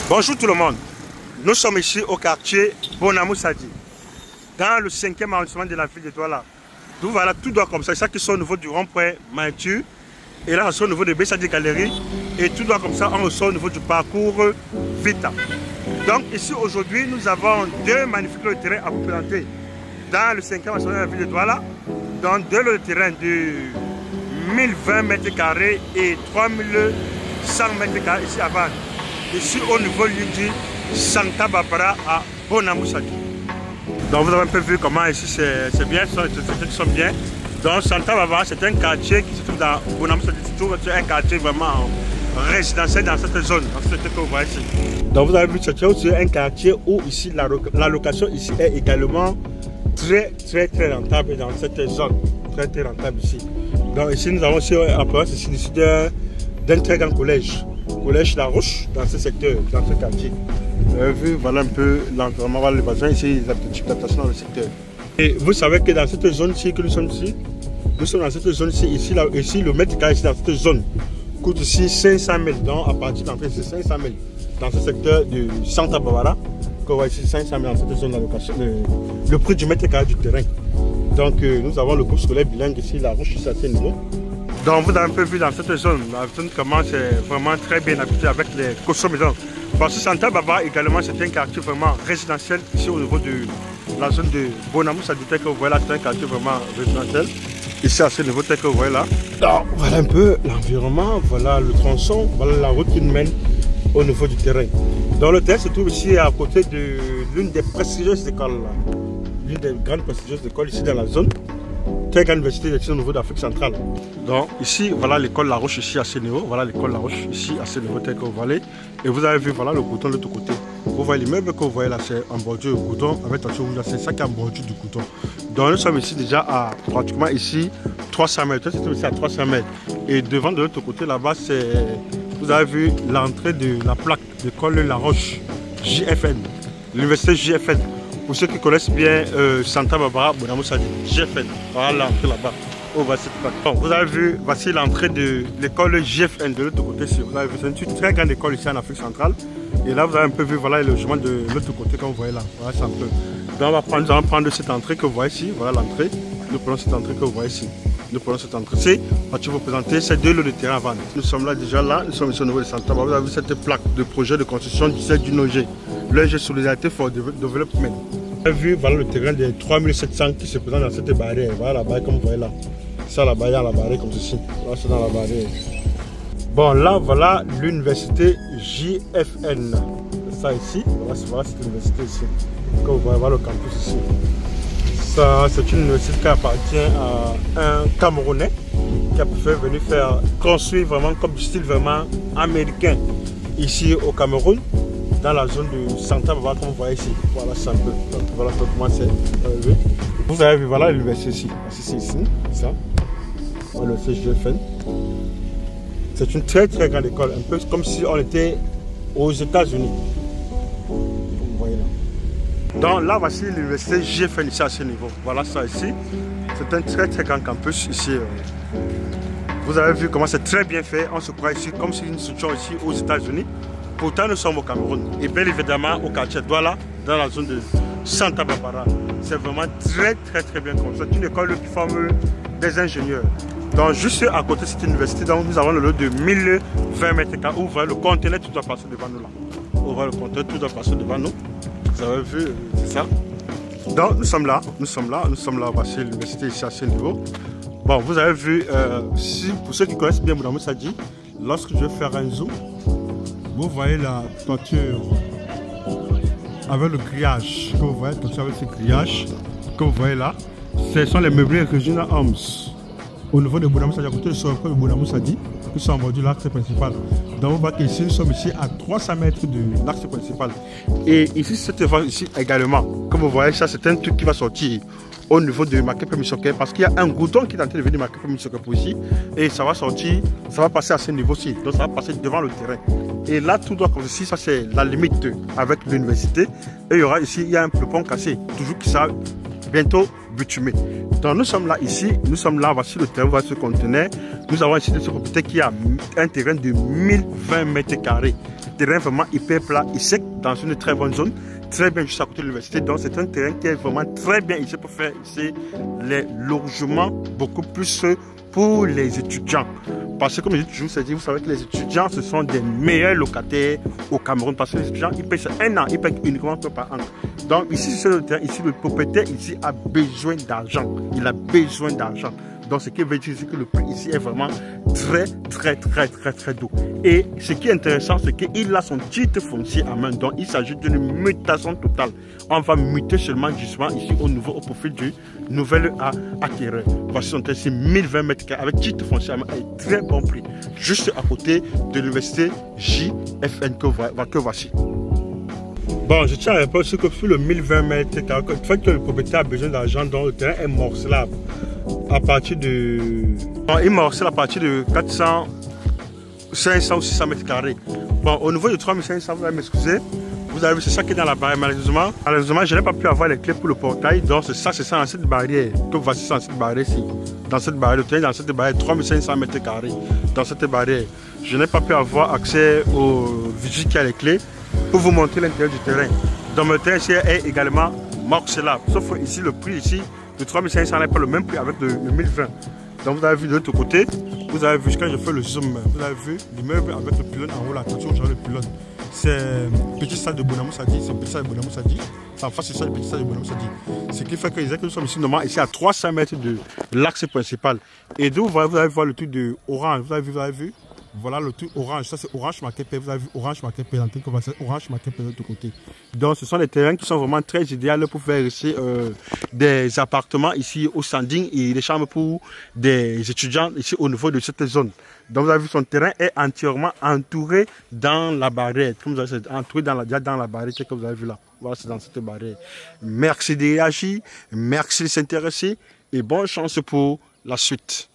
Bonjour tout le monde, nous sommes ici au quartier Bonamou Sadi, dans le 5e arrondissement de la ville de Douala. Donc voilà, tout doit comme ça, c'est ça qui sont au niveau du rond-point Maïtu, et là on sort au niveau de Bessadi Galerie, et tout doit comme ça, on sort au niveau du parcours Vita. Donc ici aujourd'hui, nous avons deux magnifiques lots de terrain à vous présenter dans le 5e arrondissement de la ville de Douala, donc deux lots de terrain de 1020 m² et 3100 m² ici à Vannes. Ici au niveau du Santa Barbara à Bonamou Sadi. Donc vous avez un peu vu comment ici c'est bien, les sont bien. Donc Santa Barbara c'est un quartier qui se trouve dans Bonamou Sadi, c'est un quartier vraiment résidentiel dans cette zone, dans cette que vous voyez ici. Donc vous avez vu c'est aussi un quartier où ici la location ici est également très rentable dans cette zone, très rentable ici. Donc ici nous avons aussi en place ici d'un très grand collège La Roche, dans ce secteur, dans ce quartier. Vous avez vu, voilà un peu l'environnement, voilà les voisins ici, la petite adaptation dans le secteur. Et vous savez que dans cette zone ici, que nous sommes dans cette zone ici, ici le mètre carré ici dans cette zone coûte ici 500 000, donc à partir d'entrée c'est 500 000 dans ce secteur de Santa Barbara, qu'on voit ici 500 000 dans cette zone d'allocation, le prix du mètre carré du terrain. Donc nous avons le groupe scolaire bilingue ici, La Roche, ici à ce niveau. Donc vous avez un peu vu dans cette zone, la zone comment c'est vraiment très bien habité avec les constructions. Parce que Santa Barbara également c'est un quartier vraiment résidentiel ici au niveau de la zone de Bonamou Sadi que vous voyez là, c'est un quartier vraiment résidentiel. Ici à ce niveau que vous voyez là. Donc voilà un peu l'environnement, voilà le tronçon, voilà la route qui nous mène au niveau du terrain. Donc le terrain se trouve ici à côté de l'une des prestigieuses écoles, l'une des grandes prestigieuses écoles ici dans la zone. Très grande université ici au niveau d'Afrique centrale. Donc ici, voilà l'école La Roche ici à ce niveau. Voilà l'école La Roche ici à ce niveau tel que vous voyez. Et vous avez vu, voilà le coudon de l'autre côté. Vous voyez l'immeuble que vous voyez là, c'est en bordure du coudon. Avec attention, c'est ça qui est en bordure du coudon. Donc nous sommes ici déjà à pratiquement ici 300 mètres. C'est ici à 300 mètres. Et devant de l'autre côté là-bas, vous avez vu l'entrée de la plaque de l'école La Roche JFN. L'université JFN. Pour ceux qui connaissent bien Santa Barbara, Bonamou Sadi, JFN, voilà l'entrée là-bas. Oh, bon, vous avez vu, voici l'entrée de l'école JFN de l'autre côté. Vous avez vu, c'est une très grande école ici en Afrique centrale. Et là, vous avez un peu vu, voilà le logement de l'autre côté, comme vous voyez là. Voilà, c'est un peu. Donc, nous allons prendre cette entrée que vous voyez ici. Voilà l'entrée. Nous prenons cette entrée que vous voyez ici. Nous prenons cette entrée. Je vais vous présenter ces deux lots de terrain à vendre. Nous sommes là déjà là. Nous sommes ici au niveau de Santa Barbara. Vous avez vu cette plaque de projet de construction du ONG. L'ONG Solidarité for Development. Vous avez vu, voilà le terrain des 3700 qui se présente dans cette barrière. Voilà la barrière comme vous voyez là. Ça, la barrière comme ceci. Là, c'est dans la barrière. Bon, là, voilà l'université JFN. C'est ça ici. Voilà cette université ici. Comme vous voyez, voilà le campus ici. Ça, c'est une université qui appartient à un Camerounais qui a fait venir faire construire vraiment comme du style vraiment américain ici au Cameroun. Dans la zone de Santa Barbara, comme vous voyez ici. Voilà, c'est un peu. Donc, voilà comment c'est. Vous avez vu, voilà l'université ici. C'est ici, ça. Voilà le CGFN. C'est une très grande école, un peu comme si on était aux États-Unis. Vous voyez là. Donc là, voici l'université GFN ici à ce niveau. Voilà ça ici. C'est un très grand campus ici. Vous avez vu comment c'est très bien fait. On se croit ici comme si nous étions ici aux États-Unis. Pourtant, nous sommes au Cameroun et bien évidemment au quartier Douala, dans la zone de Santa Barbara. C'est vraiment très bien construit. C'est une école qui forme des ingénieurs. Donc, juste à côté de cette université, donc, nous avons le lot de 1020 m². Où le conteneur tout doit passer devant nous là. On voit le conteneur tout doit passer devant nous. Vous avez vu, c'est ça. Donc, nous sommes là. Voici l'université ici à ce niveau. Bon, vous avez vu, pour ceux qui connaissent bien Bonamou Sadi, lorsque je vais faire un zoom, vous voyez la toiture avec le grillage. Que vous voyez, toiture avec ce grillage que vous voyez là. Ce sont les meublés Regina Homes. Au niveau de Bonamou Sadi, à côté de Bonamou Sadi, qui sont en bord de l'axe principal. Donc vous voyez qu'ici, nous sommes ici à 300 mètres de l'axe principal. Et ici, cette voie ici également, comme vous voyez, ça c'est un truc qui va sortir au niveau de Makepe Misoke, parce qu'il y a un goudron qui est en train de venir de Makepe Misoke pour ici. Et ça va sortir, ça va passer à ce niveau-ci. Donc ça va passer devant le terrain. Et là, tout doit comme ceci, ça c'est la limite avec l'université. Et il y aura ici, il y a un pont cassé, toujours qui sera bientôt bitumé. Donc nous sommes là ici, voici le terrain, voici ce conteneur. Nous avons ici ce propriétaire qui a un terrain de 1020 m². terrain vraiment hyper plat, il sec dans une très bonne zone, très bien juste à côté de l'université. Donc c'est un terrain qui est vraiment très bien ici pour faire ici les logements beaucoup plus pour les étudiants. Parce que comme je dis toujours, vous savez que les étudiants, ce sont des meilleurs locataires au Cameroun. Parce que les étudiants, ils payent un an, ils payent uniquement par an. Donc ici, sur le terrain, ici, le propriétaire ici a besoin d'argent. Il a besoin d'argent. Donc ce qui veut dire que le prix ici est vraiment très doux. Et ce qui est intéressant, c'est qu'il a son titre foncier à main. Donc il s'agit d'une mutation totale. On va muter seulement justement ici au profil du nouvel acquéreur. Voici son terrain, 1020 mètres carrés avec titre foncier à main et très bon prix. Juste à côté de l'université JFN que voici. Bon, je tiens à répondre sur que sur le 1020 mètres carrés, le fait que le propriétaire a besoin d'argent, donc le terrain est morcelable. À partir de... il morcelle à partir de 400, 500 ou 600 mètres carrés. Bon, au niveau de 3500, vous allez m'excuser. Vous avez vu, c'est ça qui est dans la barrière. Malheureusement, je n'ai pas pu avoir les clés pour le portail. Donc, c'est ça dans cette barrière. Que voici dans cette barrière ici. Dans cette barrière, le terrain dans cette barrière, 3500 mètres carrés. Dans cette barrière, je n'ai pas pu avoir accès au vigiles qui a les clés pour vous montrer l'intérieur du terrain. Donc, le terrain ici est également morcelable. Sauf ici, le prix ici. Le 3500 n'est pas le même prix avec le 1020. Donc vous avez vu de l'autre côté, vous avez vu quand je fais le zoom, vous avez vu l'immeuble avec le pylône en haut là, attention j'ai le pylône. C'est le petit stade de Bonamou Sadi, c'est le petit stade de Bonamou Sadi. En face c'est ça le petit stade de Bonamou Sadi. Ce qui fait que nous sommes ici normalement ici à 300 mètres de l'axe principal. Et d'où vous allez voir le truc de orange, vous avez vu. Voilà le truc orange, ça c'est orange marqué P, vous avez vu orange marqué P, orange marqué P de l'autre côté. Donc ce sont des terrains qui sont vraiment très idéaux pour faire ici des appartements ici au standing et des chambres pour des étudiants ici au niveau de cette zone. Donc vous avez vu son terrain est entièrement entouré dans la barrière, comme vous avez entouré dans la barrière que vous avez vu là. Voilà, c'est dans cette barrière. Merci de réagir, merci de s'intéresser et bonne chance pour la suite.